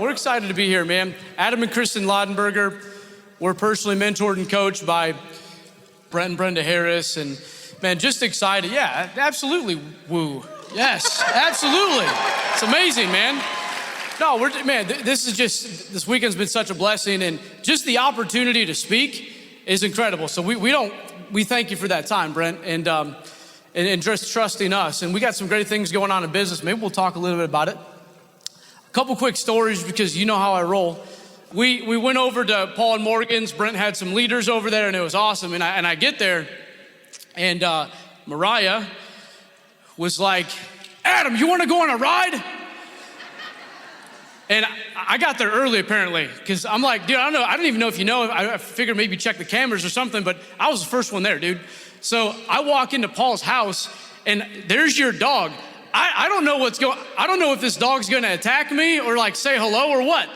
we're excited to be here, man. Adam and Kristen Laudenberger were personally mentored and coached by Brent and Brenda Harris, and man, just excited. Yeah, absolutely. Woo. Yes, absolutely. It's amazing, man. No, this weekend's been such a blessing, and just the opportunity to speak is incredible. So we thank you for that time, Brent, and just trusting us. And we got some great things going on in business. Maybe we'll talk a little bit about it. A couple quick stories, because you know how I roll. We went over to Paul and Morgan's. Brent had some leaders over there, and it was awesome. And I get there, and Mariah was like, Adam, you want to go on a ride? And I got there early, apparently, because I'm like, dude, I don't even know if you know. I figured maybe check the cameras or something, but I was the first one there, dude. So I walk into Paul's house, and there's your dog. I don't know I don't know if this dog's gonna attack me or like say hello or what.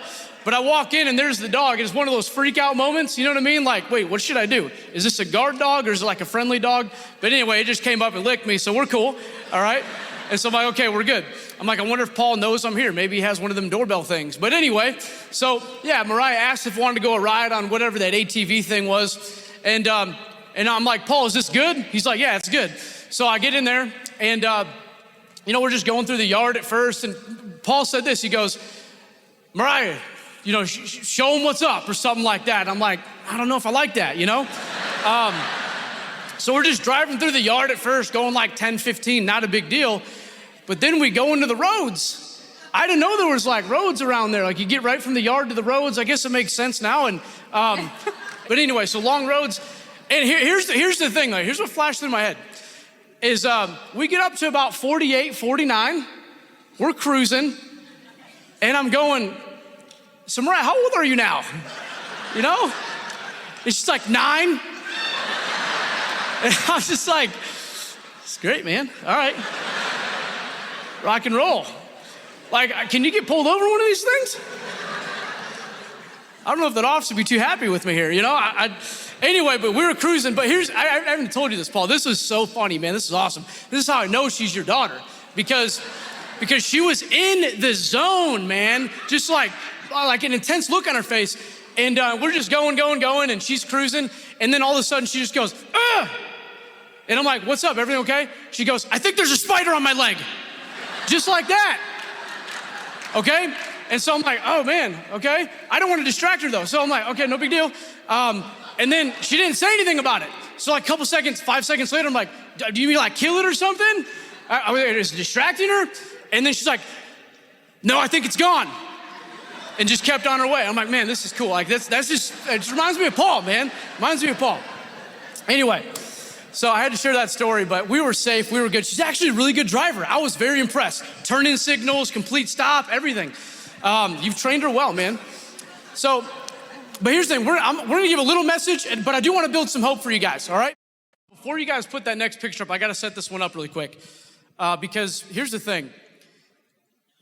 But I walk in and there's the dog, and it's one of those freak out moments, you know what I mean? Like, wait, what should I do? Is this a guard dog or is it like a friendly dog? But anyway, it just came up and licked me, so we're cool, all right? And so I'm like, okay, we're good. I'm like, I wonder if Paul knows I'm here. Maybe he has one of them doorbell things. But anyway, so yeah, Mariah asked if I wanted to go a ride on whatever that ATV thing was. And I'm like, Paul, is this good? He's like, yeah, it's good. So I get in there, and we're just going through the yard at first, and Paul said this, he goes, Mariah, show him what's up or something like that. And I'm like, I don't know if I like that, So we're just driving through the yard at first, going like 10, 15, not a big deal. But then we go into the roads. I didn't know there was like roads around there. Like you get right from the yard to the roads. I guess it makes sense now. And but anyway, so long roads. And here's the thing, like, here's what flashed through my head. Is we get up to about 48, 49. We're cruising. And I'm going, so Mariah, how old are you now? And she's like 9. And I was just like, it's great, man. All right. Rock and roll. Like, can you get pulled over one of these things? I don't know if that officer would be too happy with me here, Anyway, but we were cruising. But I haven't told you this, Paul. This is so funny, man. This is awesome. This is how I know she's your daughter. Because she was in the zone, man. Just like an intense look on her face. And we're just going, and she's cruising. And then all of a sudden, she just goes, ugh! And I'm like, what's up, everything okay? She goes, I think there's a spider on my leg. Just like that, okay? And so I'm like, oh man, okay? I don't want to distract her though. So I'm like, okay, no big deal. And then she didn't say anything about it. So like a couple seconds, 5 seconds later, I'm like, do you mean like kill it or something? I was distracting her. And then she's like, no, I think it's gone. And just kept on her way. I'm like, man, this is cool. Like it just reminds me of Paul, man. Reminds me of Paul. Anyway, so I had to share that story, but we were safe, we were good. She's actually a really good driver. I was very impressed. Turn-in signals, complete stop, everything. You've trained her well, man. So, but here's the thing, we're gonna give a little message, but I do wanna build some hope for you guys, all right? Before you guys put that next picture up, I gotta set this one up really quick. Because here's the thing,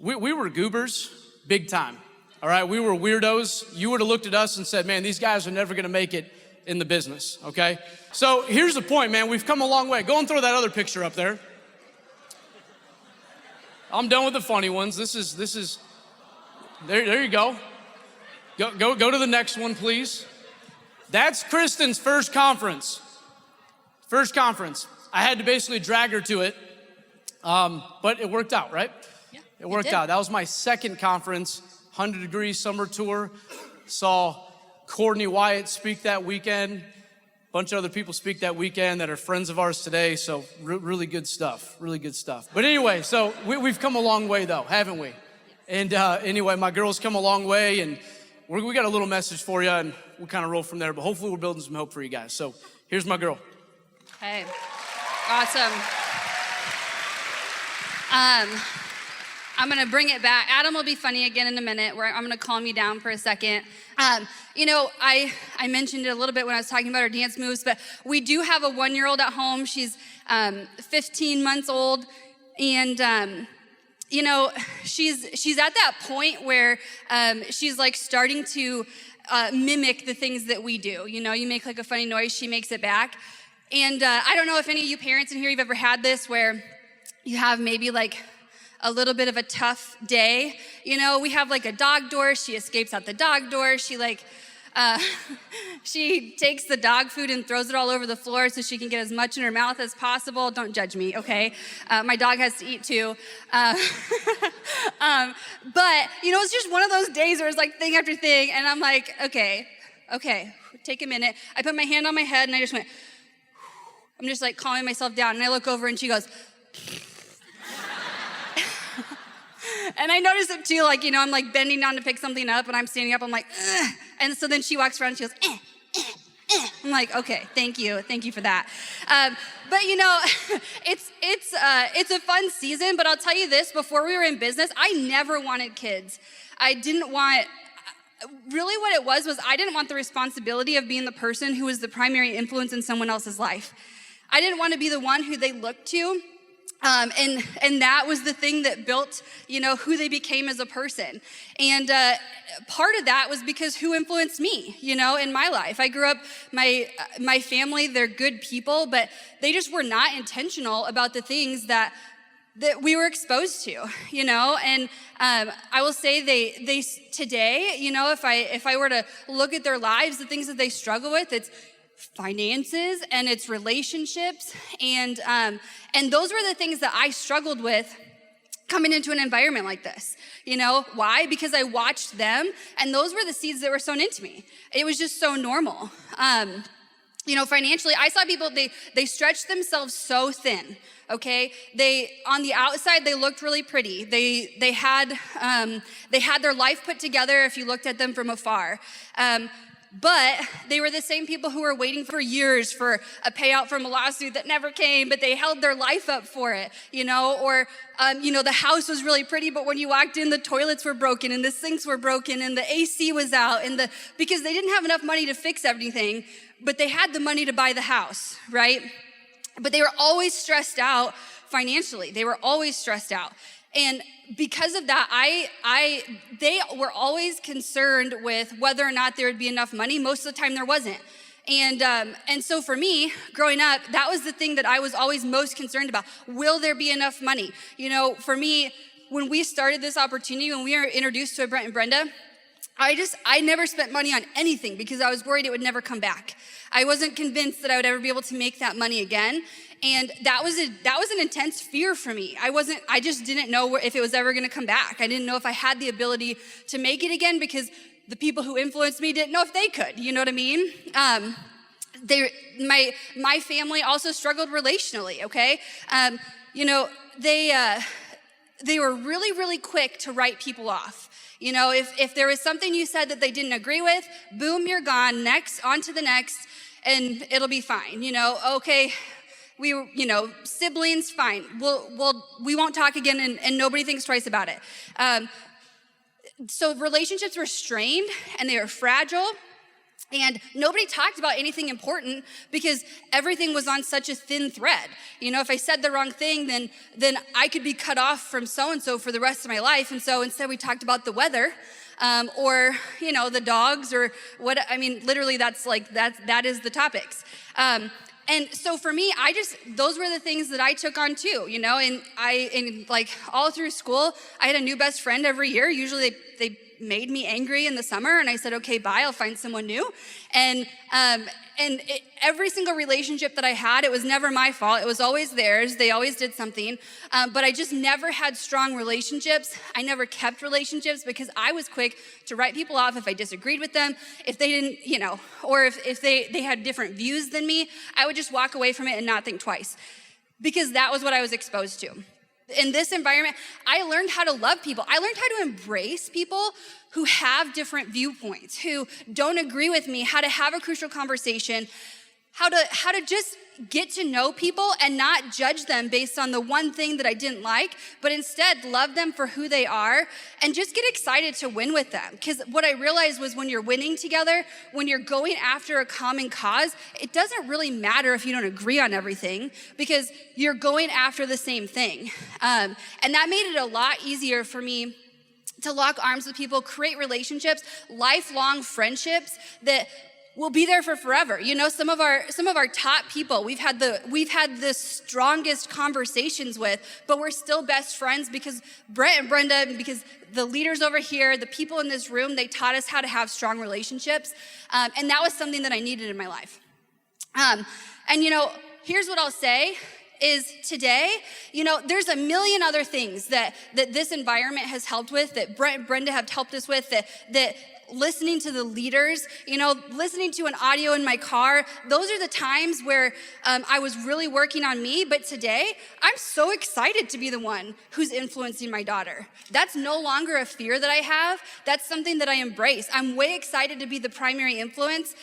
we were goobers, big time, all right? We were weirdos. You would have looked at us and said, man, these guys are never gonna make it in the business, okay? So here's the point, man. We've come a long way. Go and throw that other picture up there. I'm done with the funny ones. This is, there you go. Go to the next one, please. That's Kristen's first conference. First conference. I had to basically drag her to it, but it worked out, right? Yeah, it worked out. That was my second conference, 100 Degree Summer Tour. Saw Courtney Wyatt speak that weekend. A bunch of other people speak that weekend that are friends of ours today. So really good stuff, really good stuff. But anyway, so we've come a long way though, haven't we? And anyway, my girls come a long way, and we got a little message for you, and we'll kind of roll from there. But hopefully we're building some hope for you guys. So here's my girl. Hey, awesome. I'm gonna bring it back. Adam will be funny again in a minute, where I'm gonna calm you down for a second. I mentioned it a little bit when I was talking about our dance moves, but we do have a 1-year-old at home. She's 15 months old, and she's at that point where she's like starting to mimic the things that we do. You make like a funny noise, she makes it back. And I don't know if any of you parents in here, you've ever had this where you have maybe like a little bit of a tough day. We have like a dog door. She escapes out the dog door. She she takes the dog food and throws it all over the floor so she can get as much in her mouth as possible. Don't judge me, okay? My dog has to eat too. But, it's just one of those days where it's like thing after thing, and I'm like, okay, take a minute. I put my hand on my head, and I just went, I'm just like calming myself down, and I look over, and she goes, and I notice it too, I'm like bending down to pick something up, and I'm standing up, I'm like, ugh. And so then she walks around, and she goes, I'm like, okay, thank you for that. But it's a fun season, but I'll tell you this, before we were in business, I never wanted kids. Really what it was I didn't want the responsibility of being the person who was the primary influence in someone else's life. I didn't want to be the one who they looked to. And that was the thing that built, who they became as a person. And part of that was because who influenced me, in my life. I grew up, my family, they're good people, but they just were not intentional about the things that we were exposed to, and I will say they today, if I were to look at their lives, the things that they struggle with, it's finances and it's relationships, and those were the things that I struggled with coming into an environment like this. Why? Because I watched them, and those were the seeds that were sown into me. It was just so normal. Financially, I saw people, they stretched themselves so thin, okay? On the outside, they looked really pretty. They had their life put together if you looked at them from afar. But they were the same people who were waiting for years for a payout from a lawsuit that never came, but they held their life up for it, or, the house was really pretty, but when you walked in, the toilets were broken and the sinks were broken and the AC was out because they didn't have enough money to fix everything, but they had the money to buy the house, right? But they were always stressed out financially. They were always stressed out. And because of that, they were always concerned with whether or not there would be enough money. Most of the time there wasn't. And so for me, growing up, that was the thing that I was always most concerned about. Will there be enough money? For me, when we started this opportunity, when we were introduced to Brent and Brenda, I never spent money on anything because I was worried it would never come back. I wasn't convinced that I would ever be able to make that money again. And that was an intense fear for me. I just didn't know if it was ever gonna come back. I didn't know if I had the ability to make it again because the people who influenced me didn't know if they could, you know what I mean? My family also struggled relationally, okay? They were really, really quick to write people off. If there was something you said that they didn't agree with, boom, you're gone, next, on to the next, and it'll be fine, okay, siblings, fine, we won't talk again, and nobody thinks twice about it. So relationships were strained, and they were fragile, and nobody talked about anything important because everything was on such a thin thread. If I said the wrong thing, then I could be cut off from so-and-so for the rest of my life. And so instead we talked about the weather, or, the dogs, or literally that is the topics. And so for me, those were the things that I took on too, and all through school, I had a new best friend every year. Usually they made me angry in the summer, and I said, okay, bye, I'll find someone new. And every single relationship that I had, it was never my fault. It was always theirs. They always did something. But I just never had strong relationships. I never kept relationships because I was quick to write people off if I disagreed with them. If they didn't, or if they had different views than me, I would just walk away from it and not think twice because that was what I was exposed to. In this environment, I learned how to love people. I learned how to embrace people who have different viewpoints, who don't agree with me, how to have a crucial conversation, how to just get to know people and not judge them based on the one thing that I didn't like, but instead love them for who they are and just get excited to win with them. Because what I realized was when you're winning together, when you're going after a common cause, it doesn't really matter if you don't agree on everything because you're going after the same thing. And that made it a lot easier for me to lock arms with people, create relationships, lifelong friendships that will be there for forever. You know, some of our top people we've had the strongest conversations with, but we're still best friends because Brent and Brenda, because the leaders over here, the people in this room, they taught us how to have strong relationships. And that was something that I needed in my life. And you know, here's what I'll say is today, you know, there's a million other things that this environment has helped with, that Brent and Brenda have helped us with, that listening to the leaders, you know, listening to an audio in my car, those are the times where I was really working on me. But today, I'm so excited to be the one who's influencing my daughter. That's no longer a fear that I have. That's something that I embrace. I'm way excited to be the primary influence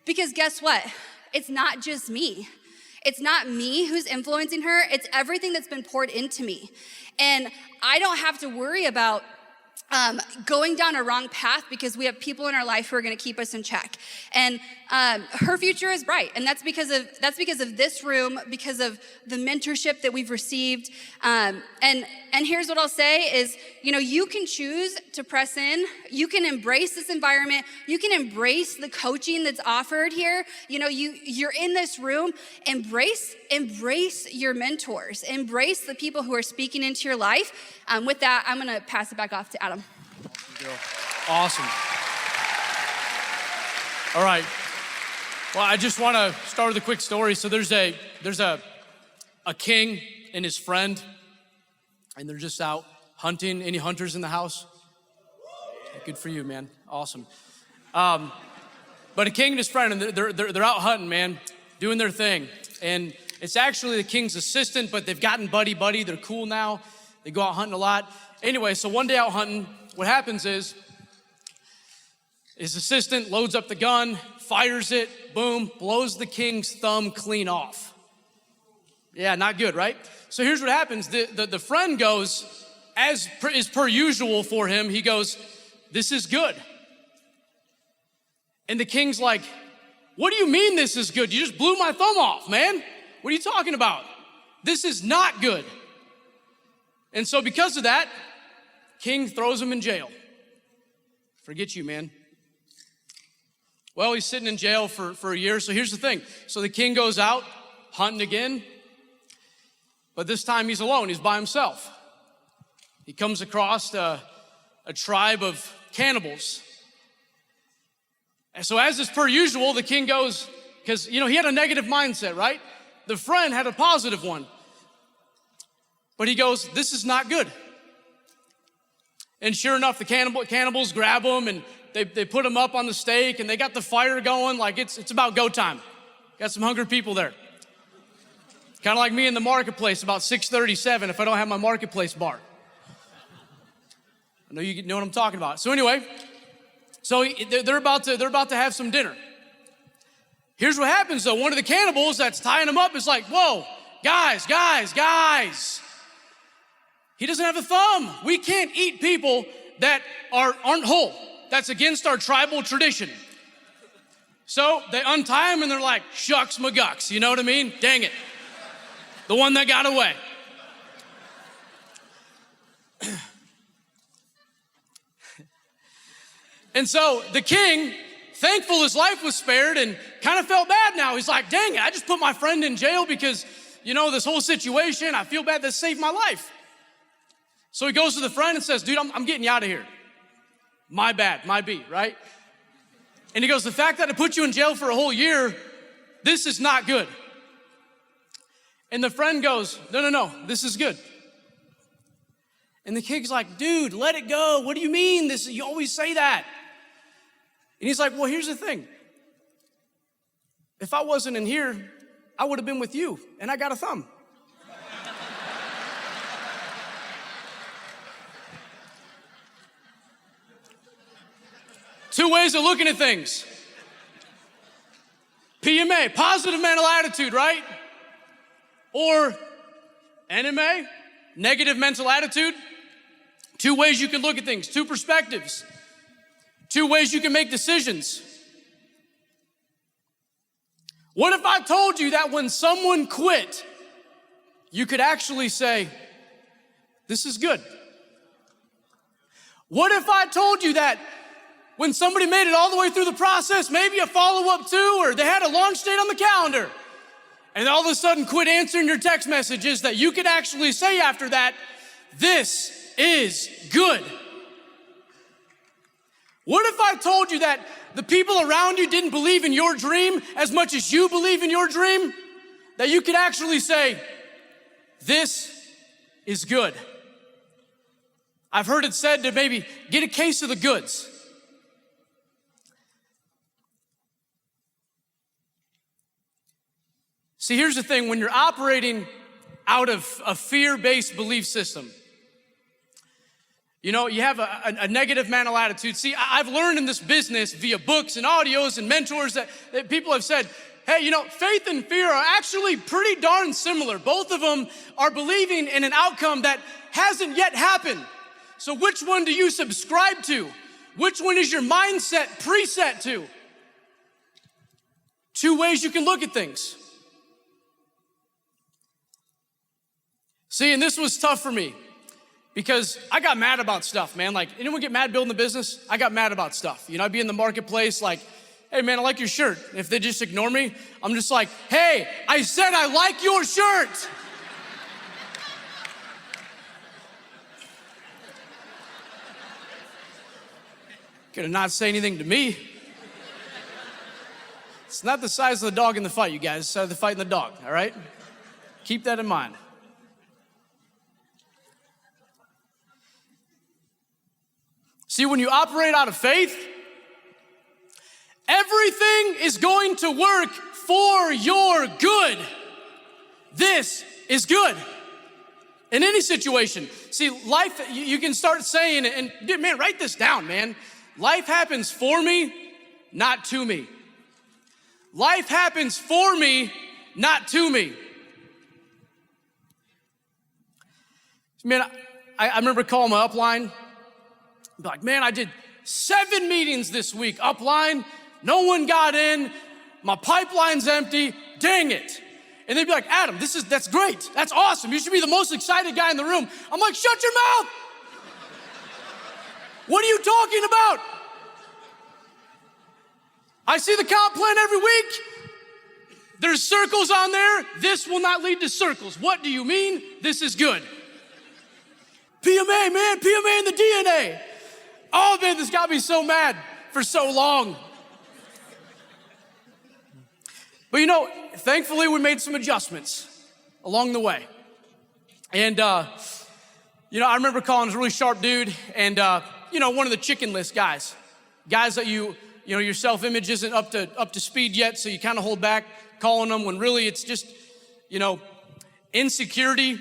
because guess what? It's not just me. It's not me who's influencing her. It's everything that's been poured into me. And I don't have to worry about going down a wrong path because we have people in our life who are going to keep us in check. And her future is bright, and that's because of this room, because of the mentorship that we've received. And here's what I'll say is, you know, you can choose to press in. You can embrace this environment. You can embrace the coaching that's offered here. You know, you're in this room. Embrace your mentors. Embrace the people who are speaking into your life. With that, I'm going to pass it back off to Adam. Awesome. All right. Well, I just want to start with a quick story. So there's a king and his friend, and they're just out hunting. Any hunters in the house? Good for you, man. Awesome. But a king and his friend, and they're out hunting, man, doing their thing. And it's actually the king's assistant, but they've gotten buddy. They're cool now. They go out hunting a lot. Anyway, so one day out hunting, what happens is his assistant loads up the gun, fires it, boom, blows the king's thumb clean off. Yeah, not good, right? So here's what happens. The friend goes, as is per usual for him, he goes, "This is good." And the king's like, "What do you mean this is good? You just blew my thumb off, man. What are you talking about? This is not good." And so because of that, king throws him in jail. Forget you, man. Well, he's sitting in jail for a year. So here's the thing. So the king goes out hunting again, but this time he's alone. He's by himself. He comes across a tribe of cannibals. And so as is per usual, the king goes, because, you know, he had a negative mindset, right? The friend had a positive one. But he goes, "This is not good." And sure enough, the cannibals grab him and they put him up on the stake and they got the fire going like it's about go time. Got some hungry people there. Kind of like me in the marketplace about 6:37 if I don't have my marketplace bar. I know you know what I'm talking about. So anyway, they're about to have some dinner. Here's what happens though. One of the cannibals that's tying him up is like, "Whoa, guys. He doesn't have a thumb. We can't eat people that aren't whole. That's against our tribal tradition." So they untie him and they're like, "Shucks McGucks," you know what I mean? Dang it. The one that got away. And so the king, thankful his life was spared and kind of felt bad now. He's like, "Dang it, I just put my friend in jail because, you know, this whole situation, I feel bad that saved my life." So he goes to the friend and says, "Dude, I'm getting you out of here. My bad, my beat, right?" And he goes, "The fact that I put you in jail for a whole year, this is not good." And the friend goes, No, this is good." And the king's like, "Dude, let it go. What do you mean? You always say that." And he's like, "Well, here's the thing. If I wasn't in here, I would have been with you, and I got a thumb." Two ways of looking at things. PMA, positive mental attitude, right? Or NMA, negative mental attitude. Two ways you can look at things, two perspectives. Two ways you can make decisions. What if I told you that when someone quit, you could actually say, "This is good"? What if I told you that when somebody made it all the way through the process, maybe a follow-up too, or they had a launch date on the calendar, and all of a sudden quit answering your text messages, that you could actually say after that, this is good. What if I told you that the people around you didn't believe in your dream as much as you believe in your dream? That you could actually say, this is good. I've heard it said to maybe get a case of the goods. See, here's the thing, when you're operating out of a fear-based belief system, you know, you have a negative mental attitude. See, I've learned in this business via books and audios and mentors that people have said, hey, you know, faith and fear are actually pretty darn similar. Both of them are believing in an outcome that hasn't yet happened. So which one do you subscribe to? Which one is your mindset preset to? Two ways you can look at things. See, and this was tough for me because I got mad about stuff, man. Like, anyone get mad building the business? I got mad about stuff. You know, I'd be in the marketplace like, hey man, I like your shirt. If they just ignore me, I'm just like, hey, I said I like your shirt. Could have not say anything to me. It's not the size of the dog in the fight, you guys. It's the size of the fight in the dog, all right? Keep that in mind. See, when you operate out of faith, everything is going to work for your good. This is good. In any situation. See, life, you can start saying, and man, write this down, man. Life happens for me, not to me. Life happens for me, not to me. Man, I remember calling my upline. Be like, man, I did 7 meetings this week, upline. No one got in. My pipeline's empty. Dang it. And they'd be like, Adam, that's great. That's awesome. You should be the most excited guy in the room. I'm like, shut your mouth. What are you talking about? I see the comp plan every week. There's circles on there. This will not lead to circles. What do you mean? This is good. PMA, man, PMA in the DNA. Oh man, this got me so mad for so long. But you know, thankfully we made some adjustments along the way. And you know, I remember calling this really sharp dude and you know, one of the chicken list guys that you know, your self-image isn't up to speed yet, so you kind of hold back calling them when really it's just, you know, insecurity.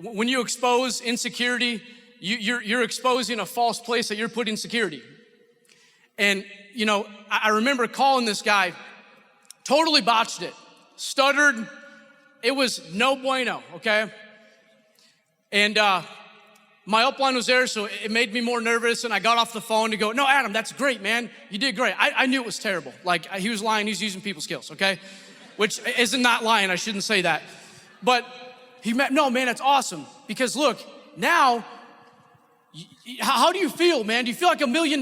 When you expose insecurity, you're exposing a false place that you're putting security. And, you know, I remember calling this guy, totally botched it, stuttered. It was no bueno, okay? And my upline was there, so it made me more nervous, and I got off the phone to go, no, Adam, that's great, man. You did great. I knew it was terrible. Like, he was lying. He's using people skills, okay? Which isn't not lying. I shouldn't say that. But no, man, that's awesome. Because look, now, how do you feel, man? Do you feel like $1 million?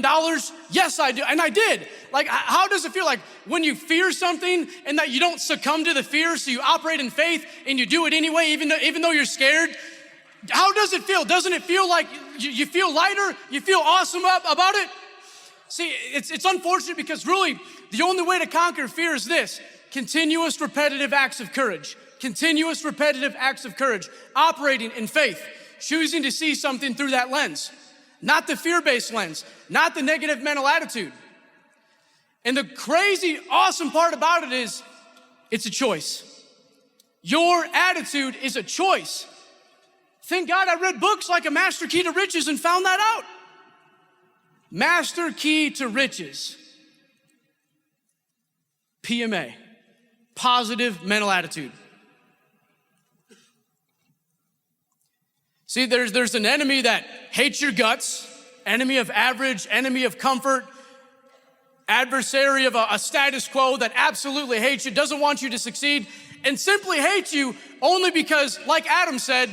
Yes, I do, and I did. Like, how does it feel like when you fear something and that you don't succumb to the fear, so you operate in faith and you do it anyway, even though you're scared? How does it feel? Doesn't it feel like you feel lighter? You feel awesome about it? See, it's unfortunate because really the only way to conquer fear is this: continuous repetitive acts of courage. Continuous repetitive acts of courage, operating in faith, choosing to see something through that lens, not the fear-based lens, not the negative mental attitude. And the crazy, awesome part about it is it's a choice. Your attitude is a choice. Thank God I read books like A Master Key to Riches and found that out. Master Key to Riches. PMA, positive mental attitude. See, there's an enemy that hates your guts, enemy of average, enemy of comfort, adversary of a status quo that absolutely hates you, doesn't want you to succeed, and simply hates you only because, like Adam said,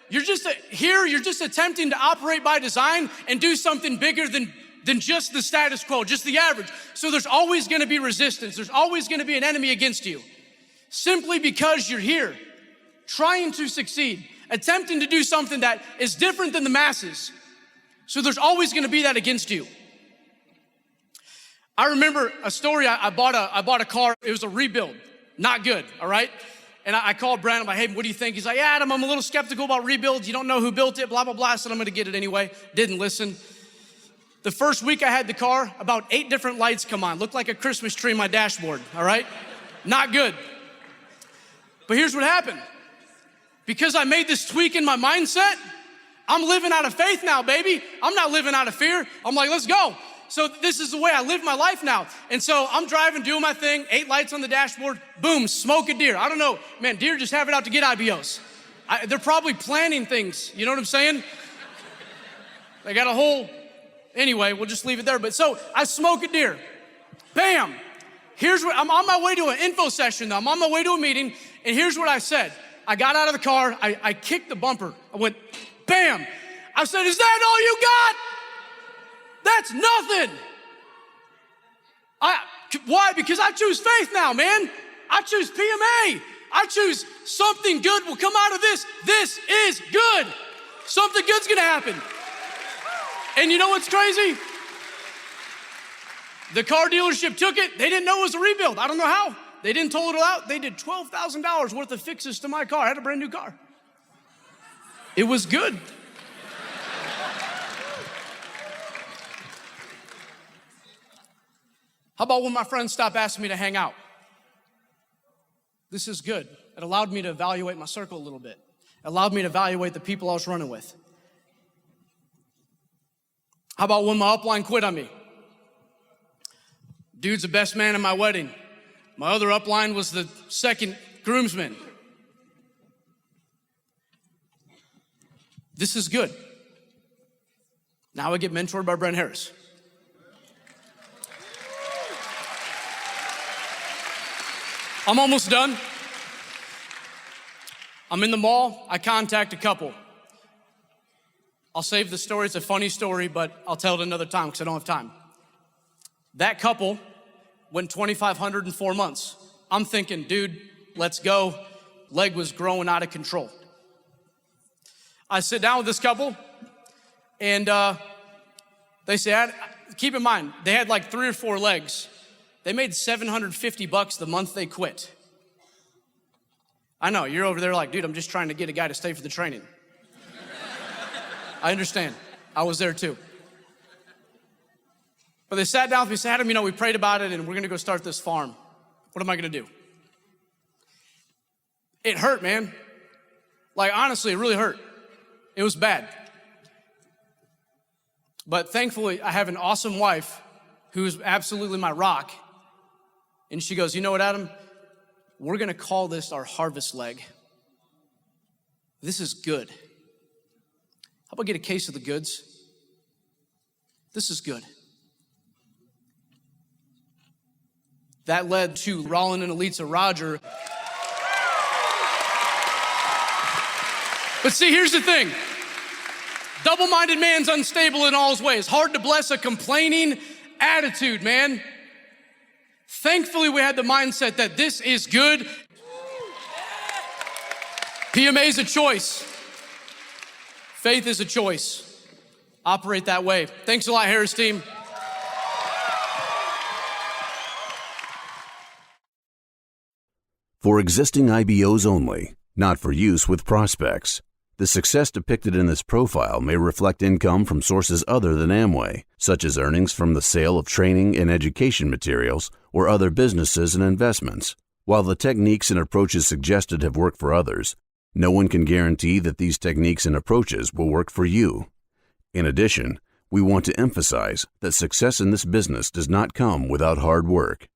you're just attempting to operate by design and do something bigger than than just the status quo, just the average. So there's always gonna be resistance. There's always gonna be an enemy against you. Simply because you're here, trying to succeed, attempting to do something that is different than the masses. So there's always gonna be that against you. I remember a story, I bought a car, it was a rebuild, not good, all right? And I called Brandon, I'm like, hey, what do you think? He's like, yeah, Adam, I'm a little skeptical about rebuilds. You don't know who built it, blah, blah, blah. I said, I'm gonna get it anyway. Didn't listen. The first week I had the car, about 8 different lights come on. Looked like a Christmas tree in my dashboard, all right? Not good. But here's what happened. Because I made this tweak in my mindset, I'm living out of faith now, baby. I'm not living out of fear. I'm like, let's go. So this is the way I live my life now. And so I'm driving, doing my thing, 8 lights on the dashboard, boom, smoke a deer. I don't know, man, deer just have it out to get IBOs. They're probably planning things, you know what I'm saying? They got a whole, anyway, we'll just leave it there. But so I smoke a deer, bam. Here's what, I'm on my way to an info session though. I'm on my way to a meeting, and here's what I said. I got out of the car, I kicked the bumper. I went, bam. I said, is that all you got? That's nothing. Why? Because I choose faith now, man. I choose PMA. I choose something good will come out of this. This is good. Something good's gonna happen. And you know what's crazy? The car dealership took it. They didn't know it was a rebuild. I don't know how. They didn't total it out. They did $12,000 worth of fixes to my car. I had a brand new car. It was good. How about when my friends stopped asking me to hang out? This is good. It allowed me to evaluate my circle a little bit. It allowed me to evaluate the people I was running with. How about when my upline quit on me? Dude's the best man in my wedding. My other upline was the second groomsman. This is good. Now I get mentored by Brent Harris. I'm almost done. I'm in the mall. I contact a couple. I'll save the story. It's a funny story, but I'll tell it another time because I don't have time. That couple went 2,500 in 4 months. I'm thinking, dude, let's go. Leg was growing out of control. I sit down with this couple, and they say, keep in mind, they had like 3 or 4 legs. They made $750 the month they quit. I know, you're over there like, dude, I'm just trying to get a guy to stay for the training. I understand. I was there too. But they sat down with me and said, Adam, we prayed about it and we're gonna go start this farm. What am I gonna do? It hurt, man. Like, honestly, it really hurt. It was bad. But thankfully, I have an awesome wife who's absolutely my rock. And she goes, you know what, Adam? We're gonna call this our harvest leg. This is good. How about get a case of the goods? This is good. That led to Rollin and Elitza Roger. But see, here's the thing. Double-minded man's unstable in all his ways. Hard to bless a complaining attitude, man. Thankfully, we had the mindset that this is good. PMA is a choice. Faith is a choice. Operate that way. Thanks a lot, Harris team. For existing IBOs only, not for use with prospects. The success depicted in this profile may reflect income from sources other than Amway, such as earnings from the sale of training and education materials or other businesses and investments. While the techniques and approaches suggested have worked for others, no one can guarantee that these techniques and approaches will work for you. In addition, we want to emphasize that success in this business does not come without hard work.